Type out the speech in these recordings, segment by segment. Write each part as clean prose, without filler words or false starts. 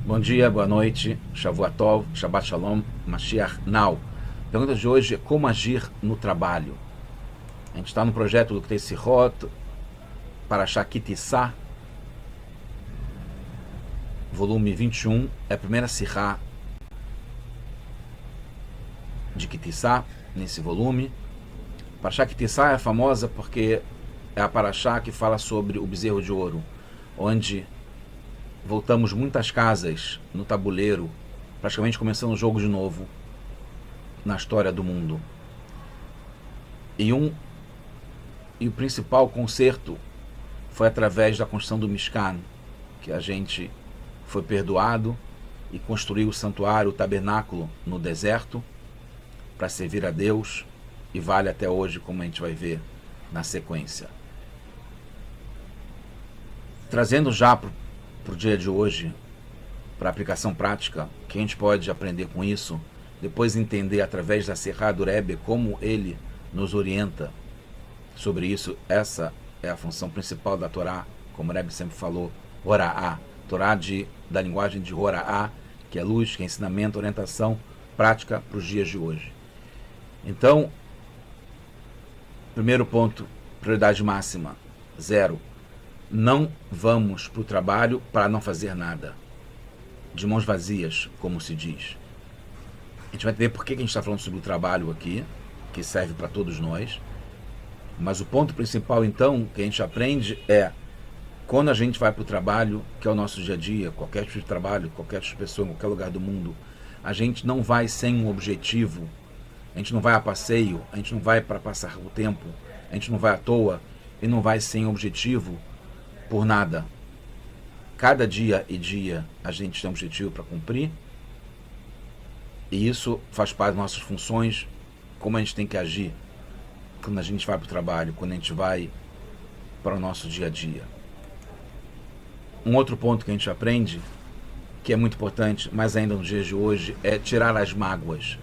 Bom dia, boa noite, Shavuot, Shabbat Shalom, Mashiach Now. A pergunta de hoje é como agir no trabalho. A gente está no projeto do Ktei Sihot, Parashá Ki Tissá, volume 21, é a primeira Sihá de Ki Tissá, nesse volume. Parashá Ki Tissá é famosa porque é a Parashá que fala sobre o bezerro de ouro, onde voltamos muitas casas no tabuleiro, praticamente começando o jogo de novo na história do mundo. E o principal conserto foi através da construção do Mishkan, que a gente foi perdoado e construiu o santuário, o tabernáculo no deserto para servir a Deus, e vale até hoje, como a gente vai ver na sequência. Trazendo já para o dia de hoje, para a aplicação prática, que a gente pode aprender com isso, depois entender através da Sihá do Rebbe como ele nos orienta sobre isso. Essa é a função principal da Torá, como o Rebbe sempre falou, Hora'á, Torá da linguagem de Hora'á, que é luz, que é ensinamento, orientação prática para os dias de hoje. Então, primeiro ponto, prioridade máxima, 0. Não vamos para o trabalho para não fazer nada, de mãos vazias, como se diz. A gente vai entender por que a gente está falando sobre o trabalho aqui, que serve para todos nós. Mas o ponto principal, então, que a gente aprende é, quando a gente vai para o trabalho, que é o nosso dia a dia, qualquer tipo de trabalho, qualquer tipo de pessoa, em qualquer lugar do mundo, a gente não vai sem um objetivo, a gente não vai a passeio, a gente não vai para passar o tempo, a gente não vai à toa e não vai sem objetivo por nada. Cada dia e dia a gente tem um objetivo para cumprir, e isso faz parte das nossas funções, como a gente tem que agir quando a gente vai para o trabalho, quando a gente vai para o nosso dia a dia. Um outro ponto que a gente aprende, que é muito importante, mas ainda nos dias de hoje, é tirar as mágoas.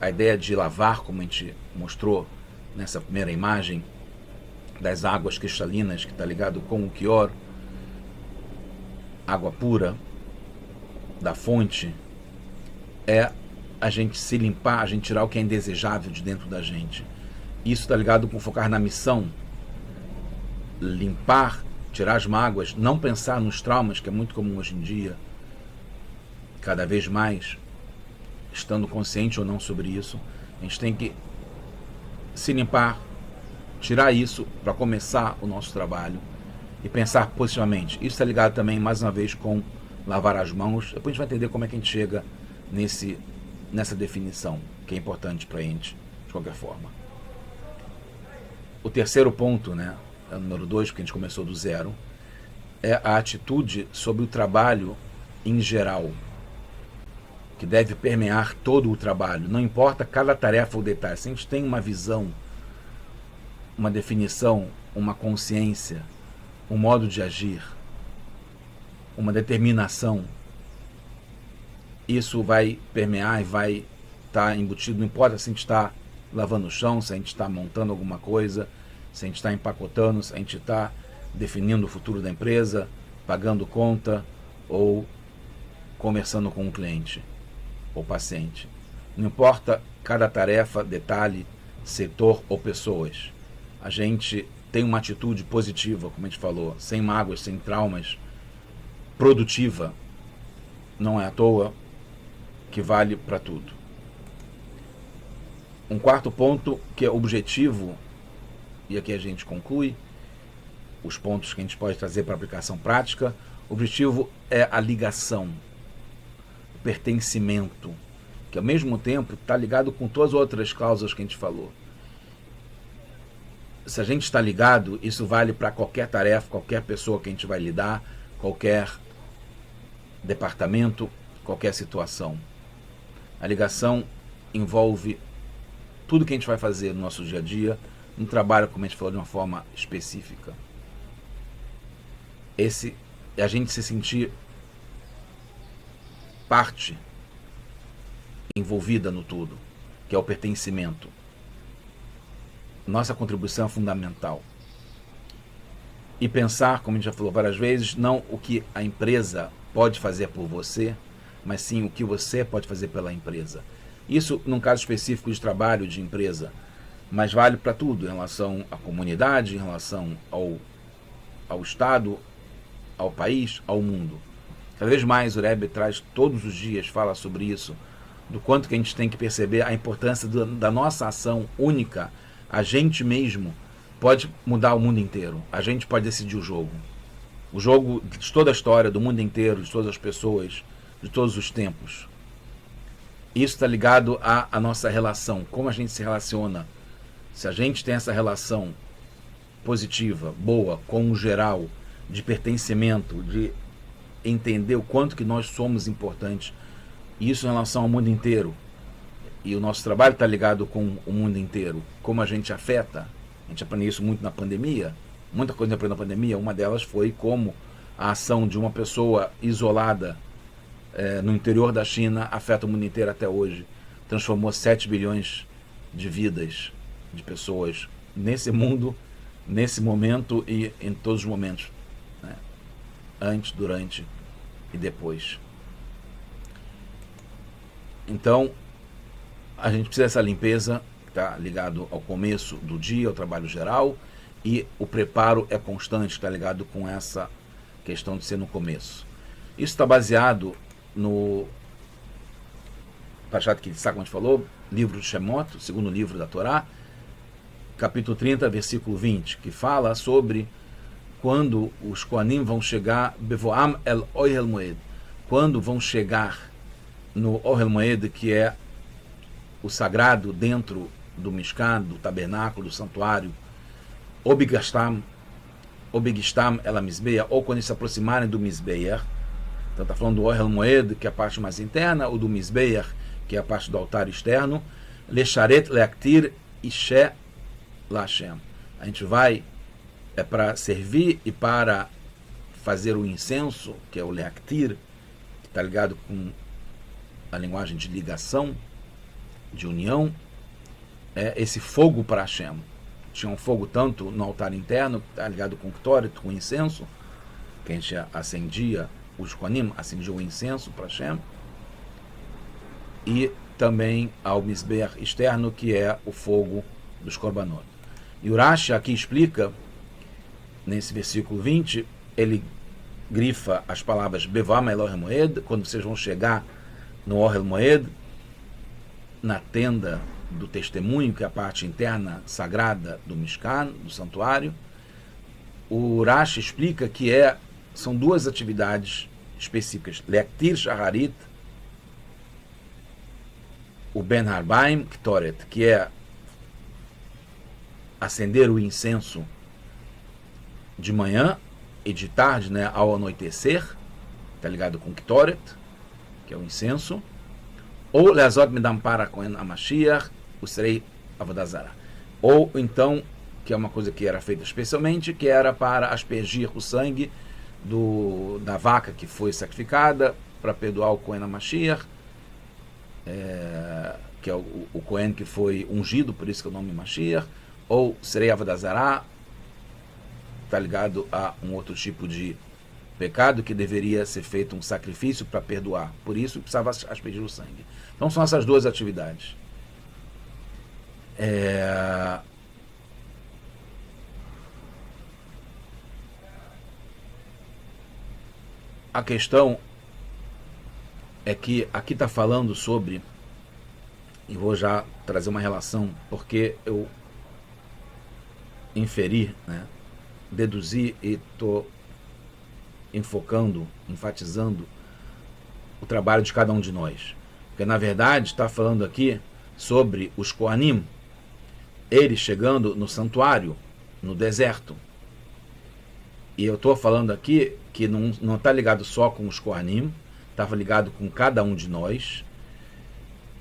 A ideia de lavar, como a gente mostrou nessa primeira imagem, das águas cristalinas, que está ligado com o Kior, água pura da fonte, é a gente se limpar, a gente tirar o que é indesejável de dentro da gente. Isso está ligado com focar na missão, limpar, tirar as mágoas, não pensar nos traumas, que é muito comum hoje em dia, cada vez mais, estando consciente ou não sobre isso. A gente tem que se limpar, tirar isso para começar o nosso trabalho e pensar positivamente. Isso está ligado também, mais uma vez, com lavar as mãos. Depois a gente vai entender como é que a gente chega nessa definição, que é importante para a gente, de qualquer forma. O terceiro ponto, né, é o número 2, porque a gente começou do 0, é a atitude sobre o trabalho em geral, que deve permear todo o trabalho. Não importa cada tarefa ou detalhe. Se a gente tem uma visão, uma definição, uma consciência, um modo de agir, uma determinação, isso vai permear e vai estar embutido. Não importa se a gente está lavando o chão, se a gente está montando alguma coisa, se a gente está empacotando, se a gente está definindo o futuro da empresa, pagando conta ou conversando com um cliente ou paciente. Não importa cada tarefa, detalhe, setor ou pessoas. A gente tem uma atitude positiva, como a gente falou, sem mágoas, sem traumas, produtiva. Não é à toa que vale para tudo. Um quarto ponto, que é objetivo, e aqui a gente conclui os pontos que a gente pode trazer para aplicação prática. O objetivo é a ligação, o pertencimento, que ao mesmo tempo está ligado com todas as outras cláusulas que a gente falou. Se a gente está ligado, isso vale para qualquer tarefa, qualquer pessoa que a gente vai lidar, qualquer departamento, qualquer situação. A ligação envolve tudo que a gente vai fazer no nosso dia a dia, no trabalho, como a gente falou, de uma forma específica. A gente se sentir parte envolvida no tudo, que é o pertencimento. Nossa contribuição é fundamental. e pensar, como a gente já falou várias vezes, não o que a empresa pode fazer por você, mas sim o que você pode fazer pela empresa. Isso num caso específico de trabalho, de empresa, mas vale para tudo, em relação à comunidade, em relação ao Estado, ao país, ao mundo. Cada vez mais o Rebbe traz todos os dias, fala sobre isso, do quanto que a gente tem que perceber a importância da nossa ação única. A gente mesmo pode mudar o mundo inteiro. A gente pode decidir o jogo. O jogo de toda a história, do mundo inteiro, de todas as pessoas, de todos os tempos. Isso está ligado à nossa relação, como a gente se relaciona. Se a gente tem essa relação positiva, boa, com o geral, de pertencimento, de entender o quanto que nós somos importantes, isso em relação ao mundo inteiro, e o nosso trabalho está ligado com o mundo inteiro, como a gente afeta. A gente aprendeu isso muito na pandemia, muita coisa a gente aprendeu na pandemia. Uma delas foi como a ação de uma pessoa isolada no interior da China afeta o mundo inteiro até hoje. Transformou 7 bilhões de vidas de pessoas nesse mundo, nesse momento e em todos os momentos, né? Antes, durante e depois. Então, a gente precisa dessa limpeza, que está ligado ao começo do dia, ao trabalho geral, e o preparo é constante, está ligado com essa questão de ser no começo. Isso está baseado no Parashat Ki-Sá, como a gente falou, livro de Shemot, segundo livro da Torá, capítulo 30, versículo 20, que fala sobre quando os Kohanim vão chegar, Bevoam el Ohel Moed, quando vão chegar no Ohel Moed, que é o sagrado dentro do Mishkan, do tabernáculo, do santuário, Obigastam el Mizbeach, ou quando eles se aproximarem do Mizbeach. Então está falando do Ohel Moed, que é a parte mais interna, ou do Mizbeach, que é a parte do altar externo. Lecharet leaktir ishe Lashem. A gente vai para servir e para fazer o incenso, que é o leaktir, que está ligado com a linguagem de ligação, de união, esse fogo para Hashem. Tinha um fogo tanto no altar interno, que está ligado com o Ktoret, com o incenso, que a gente acendia, os Kohanim acendiam o incenso para Hashem, e também ao Mizbeach externo, que é o fogo dos Korbanot. E o Rashi aqui explica, nesse versículo 20, ele grifa as palavras Bevam el Ohel Moed, quando vocês vão chegar no Ohel Moed, na tenda do testemunho, que é a parte interna sagrada do Mishkan, do santuário. O Rashi explica que são duas atividades específicas. Leaktir Shaharit, o Ben Harbaim Ktoret, que é acender o incenso de manhã e de tarde, né, ao anoitecer, está ligado com Ktoret, que é o incenso, ou Leazot Midam para Kohen HaMashiach, o Serei Avodah Zarah. Ou então, que é uma coisa que era feita especialmente, que era para aspergir o sangue da vaca que foi sacrificada, para perdoar o Kohen HaMashiach, que é o Kohen que foi ungido, por isso que é o nome Mashiach, ou Serei Avodah Zarah, está ligado a um outro tipo de pecado que deveria ser feito um sacrifício para perdoar. Por isso precisava aspergir o sangue. Então são essas duas atividades. A questão é que aqui está falando sobre, e vou já trazer uma relação, porque eu inferi, né, deduzi e estou enfatizando o trabalho de cada um de nós. Porque, na verdade, está falando aqui sobre os Kohanim, eles chegando no santuário, no deserto. E eu estou falando aqui que não está ligado só com os Kohanim, estava ligado com cada um de nós.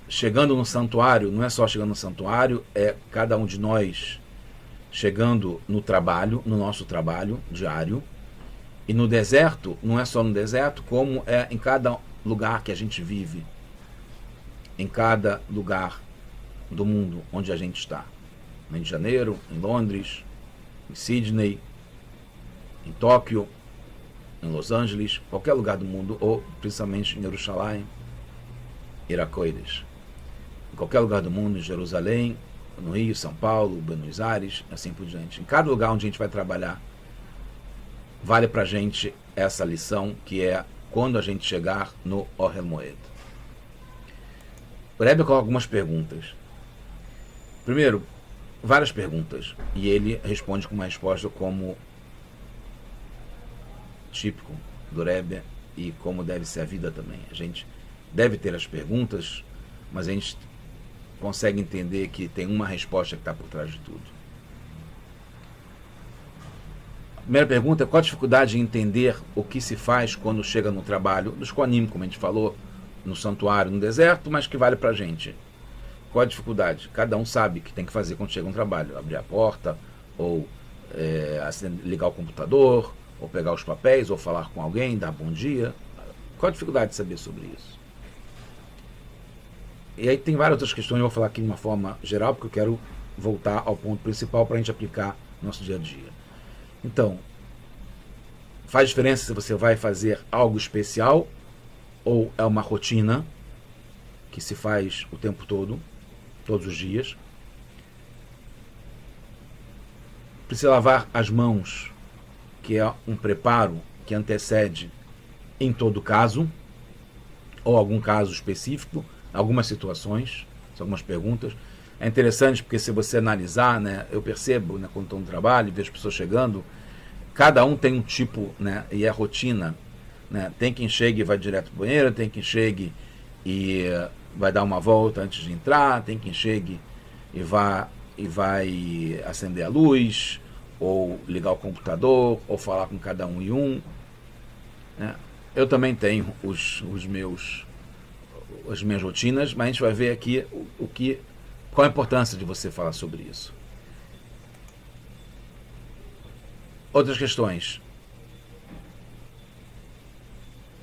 Chegando no santuário, não é só chegando no santuário, é cada um de nós chegando no trabalho, no nosso trabalho diário. E no deserto, não é só no deserto, como é em cada lugar que a gente vive, em cada lugar do mundo onde a gente está. No Rio de Janeiro, em Londres, em Sydney, em Tóquio, em Los Angeles, qualquer lugar do mundo, ou principalmente em Jerusalém, Iracoides. Em qualquer lugar do mundo, em Jerusalém, no Rio, São Paulo, Buenos Aires, assim por diante. Em cada lugar onde a gente vai trabalhar, vale pra gente essa lição, que é quando a gente chegar no Ohel Moed. O Rebbe coloca algumas perguntas. Primeiro, várias perguntas, e ele responde com uma resposta como típico do Rebbe e como deve ser a vida também. A gente deve ter as perguntas, mas a gente consegue entender que tem uma resposta que está por trás de tudo. A primeira pergunta é: qual a dificuldade em entender o que se faz quando chega no trabalho dos Kohanim, como a gente falou, no santuário, no deserto, mas que vale pra gente? Qual a dificuldade? Cada um sabe o que tem que fazer quando chega um trabalho: abrir a porta, ou ligar o computador, ou pegar os papéis, ou falar com alguém, dar bom dia. Qual a dificuldade de saber sobre isso? E aí tem várias outras questões, eu vou falar aqui de uma forma geral, porque eu quero voltar ao ponto principal para a gente aplicar no nosso dia a dia. Então, faz diferença se você vai fazer algo especial ou é uma rotina que se faz o tempo todo, todos os dias. Precisa lavar as mãos, que é um preparo que antecede em todo caso, ou algum caso específico, algumas situações, são algumas perguntas. É interessante porque se você analisar, né, eu percebo, né, quando estou no trabalho e vejo pessoas chegando, cada um tem um tipo, né, e é rotina. Né? Tem quem chegue e vai direto para o banheiro, tem quem chegue e vai dar uma volta antes de entrar, tem quem chegue e vai acender a luz, ou ligar o computador, ou falar com cada um e um. Né? Eu também tenho as minhas rotinas, mas a gente vai ver aqui qual a importância de você falar sobre isso. Outras questões.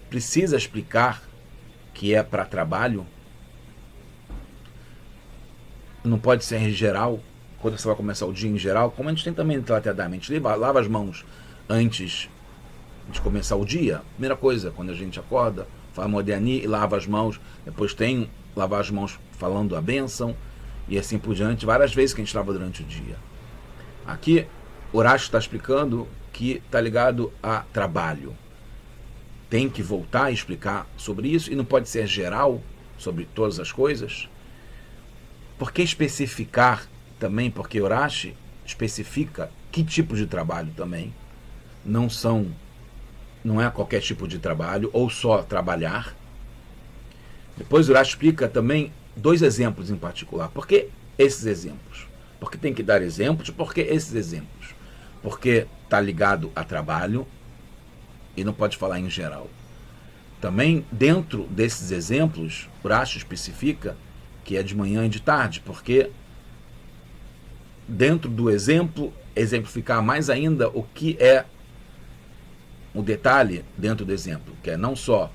Precisa explicar que é para trabalho? Não pode ser em geral, quando você vai começar o dia em geral, como a gente tem também detalhadamente. Lava as mãos antes de começar o dia. Primeira coisa, quando a gente acorda, fala Modéani e lava as mãos. Depois tem lavar as mãos falando a bênção e assim por diante. Várias vezes que a gente lava durante o dia. Aqui, Urash está explicando que está ligado a trabalho. Tem que voltar a explicar sobre isso e não pode ser geral sobre todas as coisas. Por que especificar também? Porque Urash especifica que tipo de trabalho também. Não é qualquer tipo de trabalho, ou só trabalhar. Depois Urash explica também 2 exemplos em particular. Por que esses exemplos? Porque tem que dar exemplos. Por que esses exemplos? Porque está ligado a trabalho e não pode falar em geral. Também, dentro desses exemplos, Urash especifica que é de manhã e de tarde, porque dentro do exemplo, exemplificar mais ainda o que é o detalhe dentro do exemplo, que é não só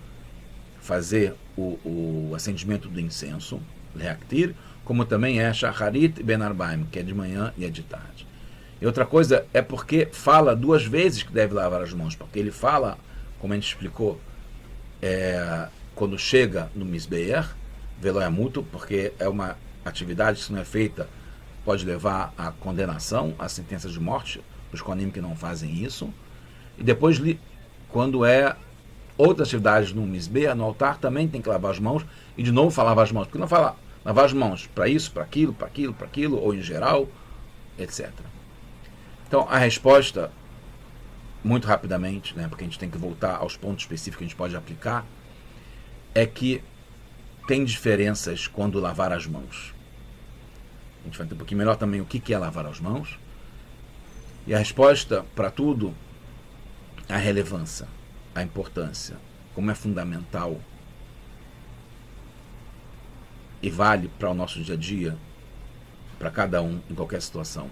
fazer o acendimento do incenso, reactir, como também é Shacharit Ben Arbaim, que é de manhã e é de tarde. E outra coisa é porque fala 2 vezes que deve lavar as mãos, porque ele fala, como a gente explicou, quando chega no Mizbeach, Veloyamuto, porque é uma atividade que, se não é feita, pode levar à condenação, à sentença de morte, os Kohanim que não fazem isso. E depois, quando é outras atividades no Mizbeach, no altar, também tem que lavar as mãos, e de novo falar lavar as mãos, porque não fala lavar as mãos para isso, para aquilo, ou em geral, etc. Então, a resposta, muito rapidamente, né, porque a gente tem que voltar aos pontos específicos que a gente pode aplicar, é que tem diferenças quando lavar as mãos. A gente vai ter um pouquinho melhor também o que é lavar as mãos. E a resposta para tudo é a relevância, a importância, como é fundamental e vale para o nosso dia a dia, para cada um, em qualquer situação,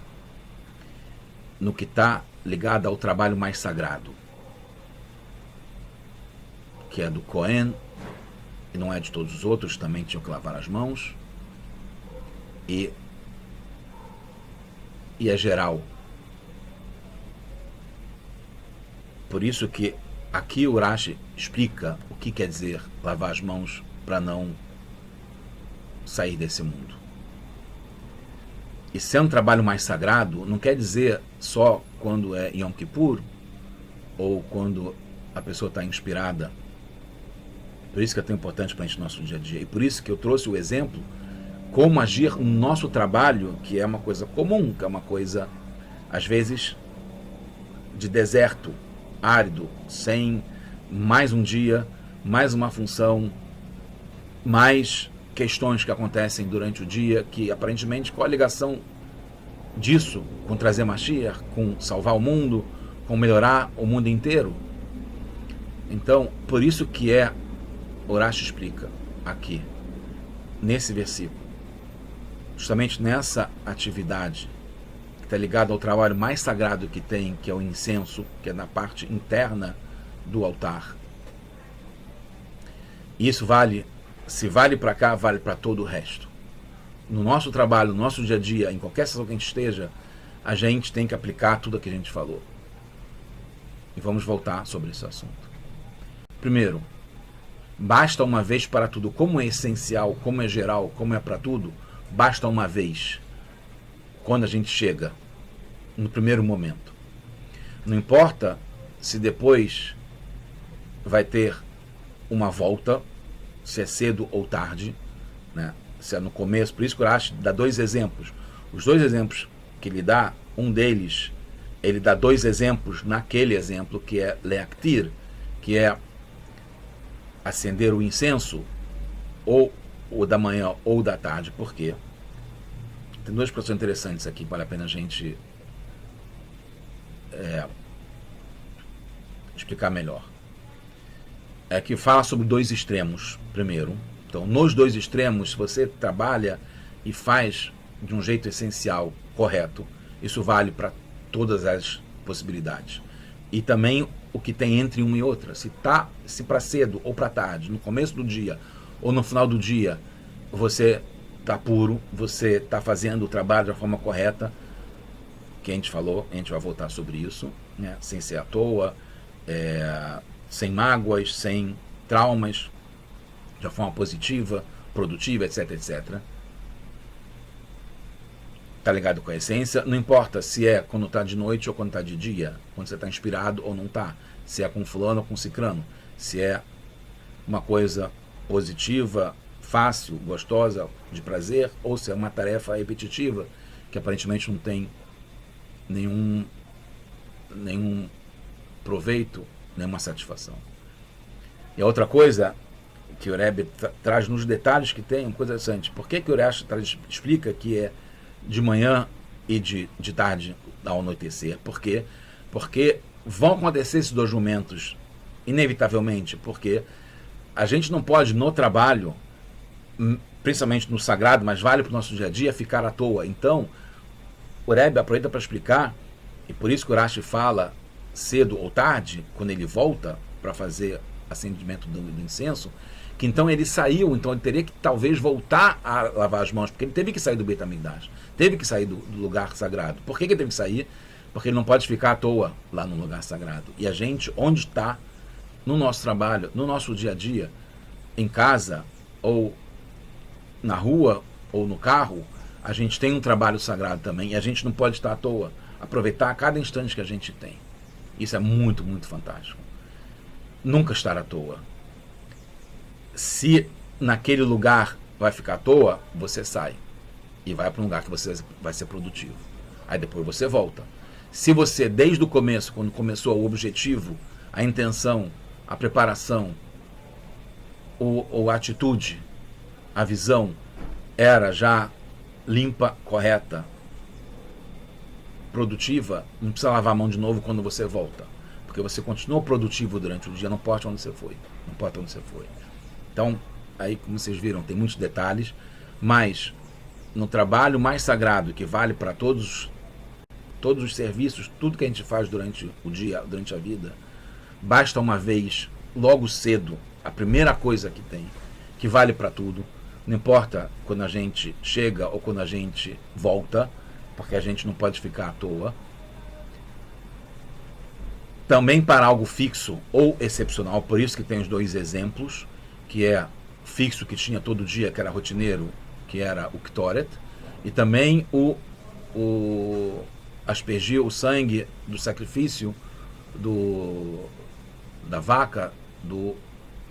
no que está ligado ao trabalho mais sagrado, que é do Cohen, e não é de todos os outros, também tinham que lavar as mãos, e é geral. por isso que aqui o Urashi explica o que quer dizer lavar as mãos para não sair desse mundo. E ser um trabalho mais sagrado não quer dizer só quando é Yom Kippur ou quando a pessoa está inspirada. Por isso que é tão importante para a gente no nosso dia a dia. E por isso que eu trouxe o exemplo como agir no nosso trabalho, que é uma coisa comum, que é uma coisa, às vezes, de deserto, árido, sem mais um dia, mais uma função, mais questões que acontecem durante o dia, que aparentemente qual a ligação disso com trazer Mashiach, com salvar o mundo, com melhorar o mundo inteiro? Então, por isso que Urashi explica aqui, nesse versículo, justamente nessa atividade que está ligada ao trabalho mais sagrado que tem, que é o incenso, que é na parte interna do altar. E isso vale, se vale para cá, vale para todo o resto. No nosso trabalho, no nosso dia a dia, em qualquer situação que a gente esteja, a gente tem que aplicar tudo o que a gente falou. E vamos voltar sobre esse assunto. Primeiro, basta uma vez para tudo. Como é essencial, como é geral, como é para tudo, basta uma vez. Quando a gente chega, no primeiro momento. Não importa se depois vai ter uma volta, se é cedo ou tarde, né? Se é no começo. Por isso que eu acho, dá dois exemplos. Os dois exemplos que ele dá, um deles, ele dá dois exemplos naquele exemplo, que é leaktir, que é acender o incenso, ou da manhã ou da tarde. Por quê? Tem duas expressões interessantes aqui, vale a pena a gente explicar melhor. É que fala sobre dois extremos, primeiro. Então, nos dois extremos, se você trabalha e faz de um jeito essencial, correto, isso vale para todas as possibilidades. E também o que tem entre uma e outra. Se para cedo ou para tarde, no começo do dia ou no final do dia, você está puro, você está fazendo o trabalho da forma correta, que a gente falou, a gente vai voltar sobre isso, né? Sem ser à toa, sem mágoas, sem traumas, de forma positiva, produtiva, etc, etc. Está ligado com a essência, não importa se é quando está de noite ou quando está de dia, quando você está inspirado ou não está, se é com fulano ou com cicrano, se é uma coisa positiva, fácil, gostosa, de prazer, ou se é uma tarefa repetitiva, que aparentemente não tem nenhum proveito, nenhuma satisfação. E a outra coisa que o Rebbe traz nos detalhes que tem, uma coisa interessante. Por que o Rebbe explica que é de manhã e de tarde ao anoitecer? Por quê? Porque vão acontecer esses dois momentos, inevitavelmente, porque a gente não pode, no trabalho, principalmente no sagrado, mas vale para o nosso dia a dia, ficar à toa. Então, o Rebbe aproveita para explicar, e por isso que o Urashi fala cedo ou tarde, quando ele volta para fazer acendimento do incenso, que então ele saiu, então ele teria que talvez voltar a lavar as mãos, porque ele teve que sair do Beit HaMikdash, teve que sair do lugar sagrado. Por que ele teve que sair? Porque ele não pode ficar à toa lá no lugar sagrado. E a gente, onde está, no nosso trabalho, no nosso dia a dia, em casa, ou na rua, ou no carro, a gente tem um trabalho sagrado também, e a gente não pode estar à toa, aproveitar cada instante que a gente tem. Isso é muito, muito fantástico. Nunca estar à toa. Se naquele lugar vai ficar à toa, você sai e vai para um lugar que você vai ser produtivo. Aí depois você volta. Se você, desde o começo, quando começou o objetivo, a intenção, a preparação, ou a atitude, a visão, era já limpa, correta, produtiva, não precisa lavar a mão de novo quando você volta. Porque você continuou produtivo durante o dia, não importa onde você foi. Não importa onde você foi. Então, aí como vocês viram, tem muitos detalhes, mas no trabalho mais sagrado, que vale para todos os serviços, tudo que a gente faz durante o dia, durante a vida, basta uma vez, logo cedo, a primeira coisa que tem, que vale para tudo, não importa quando a gente chega ou quando a gente volta, porque a gente não pode ficar à toa. também para algo fixo ou excepcional, por isso que tem os dois exemplos, que é fixo, que tinha todo dia, que era rotineiro, que era o Ktoret, e também o aspergir o sangue do sacrifício da vaca do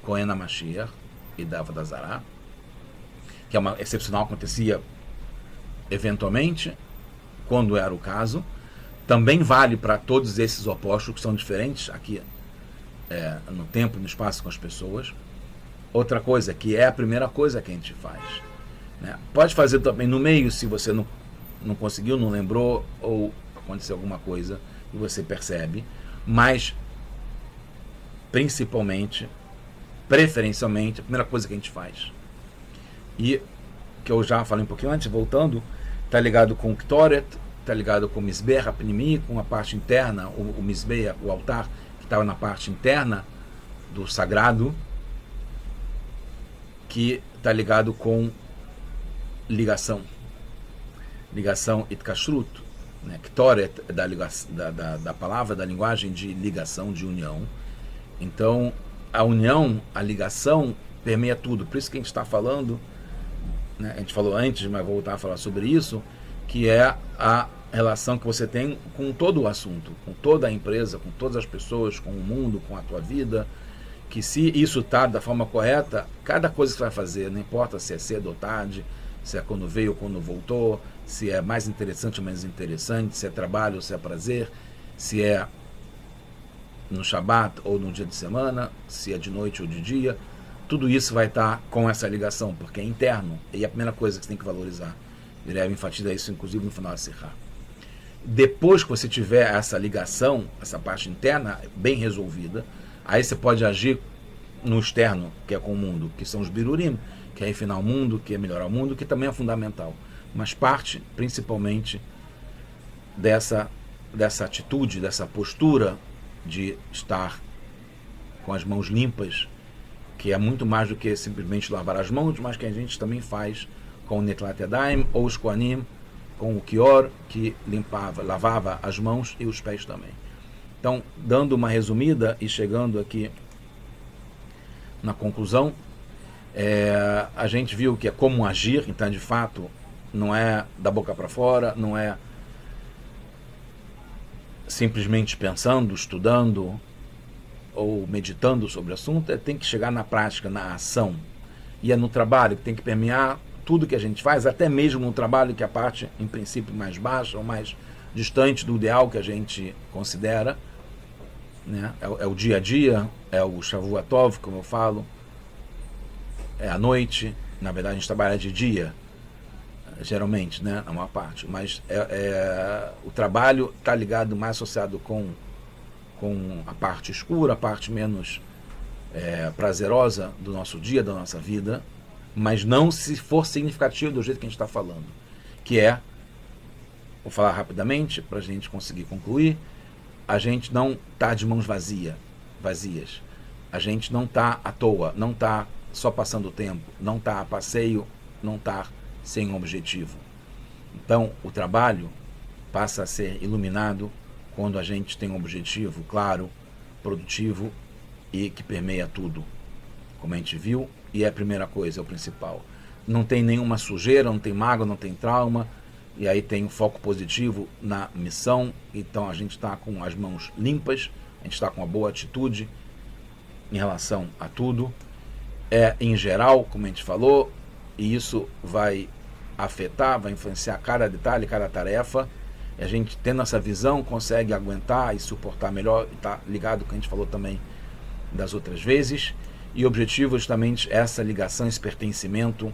Cohen HaMashiach e da Avodah Zarah, que é uma excepcional, acontecia eventualmente, quando era o caso. Também vale para todos esses opostos, que são diferentes aqui no tempo e no espaço com as pessoas. Outra coisa, que é a primeira coisa que a gente faz, né? Pode fazer também no meio, se você não conseguiu, não lembrou, ou aconteceu alguma coisa e você percebe, mas principalmente, preferencialmente, a primeira coisa que a gente faz. E que eu já falei um pouquinho antes, voltando, está ligado com o Ktoret, está ligado com o Mizbeach HaPnimi, com a parte interna, o Mizbeach, o altar que estava na parte interna do sagrado, que está ligado com ligação Itkashrut, né? Ktoret é da palavra, da linguagem de ligação, de união. Então, a união, a ligação permeia tudo. Por isso que a gente está falando, né? A gente falou antes, mas vou voltar a falar sobre isso, que é a relação que você tem com todo o assunto, com toda a empresa, com todas as pessoas, com o mundo, com a tua vida, que se isso está da forma correta, cada coisa que você vai fazer, não importa se é cedo ou tarde, se é quando veio ou quando voltou, se é mais interessante ou menos interessante, se é trabalho ou se é prazer, se é no Shabat ou no dia de semana, se é de noite ou de dia, tudo isso vai estar com essa ligação, porque é interno, e é a primeira coisa que você tem que valorizar. Ele enfatiza isso, inclusive, no final da Sirá. Depois que você tiver essa ligação, essa parte interna bem resolvida, aí você pode agir no externo, que é com o mundo, que são os birurim, que é refinar o mundo, que é melhorar o mundo, que também é fundamental. Mas parte, principalmente, dessa atitude, dessa postura de estar com as mãos limpas, que é muito mais do que simplesmente lavar as mãos, mas que a gente também faz com o Netlat Yadayim, ou os Kohanim, com o Kior, que lavava as mãos e os pés também. Então, dando uma resumida e chegando aqui na conclusão, a gente viu que é como agir, então, de fato, não é da boca para fora, não é simplesmente pensando, estudando ou meditando sobre o assunto, tem que chegar na prática, na ação. E é no trabalho que tem que permear tudo que a gente faz, até mesmo no trabalho que é a parte, em princípio, mais baixa ou mais distante do ideal que a gente considera, né? É o dia a dia, é o Shavuot, como eu falo, é a noite. Na verdade, a gente trabalha de dia, geralmente, né? Na maior parte, mas o trabalho está ligado, mais associado com a parte escura, a parte menos prazerosa do nosso dia, da nossa vida, mas não se for significativo do jeito que a gente está falando, que vou falar rapidamente para a gente conseguir concluir, a gente não está de mãos vazias, a gente não está à toa, não está só passando o tempo, não está a passeio, não está sem um objetivo. Então, o trabalho passa a ser iluminado quando a gente tem um objetivo claro, produtivo e que permeia tudo, como a gente viu, e é a primeira coisa, é o principal. Não tem nenhuma sujeira, não tem mágoa, não tem trauma, e aí tem um foco positivo na missão. Então a gente está com as mãos limpas, a gente está com uma boa atitude em relação a tudo, em geral, como a gente falou, e isso vai afetar, vai influenciar cada detalhe, cada tarefa. E a gente, tendo essa visão, consegue aguentar e suportar melhor, e está ligado com o que a gente falou também das outras vezes. E o objetivo é justamente essa ligação, esse pertencimento,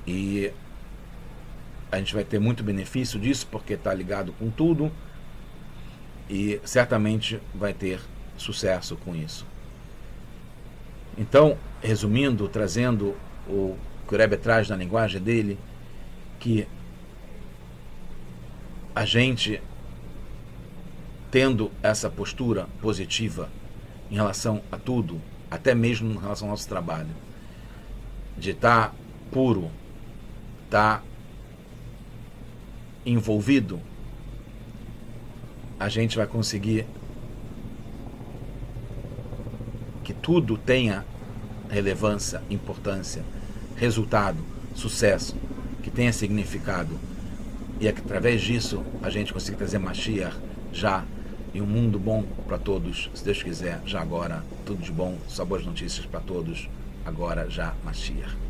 e a gente vai ter muito benefício disso, porque está ligado com tudo, e certamente vai ter sucesso com isso. Então, resumindo, trazendo o que o Rebbe traz na linguagem dele, que a gente, tendo essa postura positiva em relação a tudo, até mesmo em relação ao nosso trabalho, de estar puro, estar envolvido, a gente vai conseguir que tudo tenha relevância, importância, resultado, sucesso, que tenha significado. E é que através disso a gente consiga trazer Mashiach já e um mundo bom para todos, se Deus quiser, já agora, tudo de bom, só boas notícias para todos, agora já Mashiach.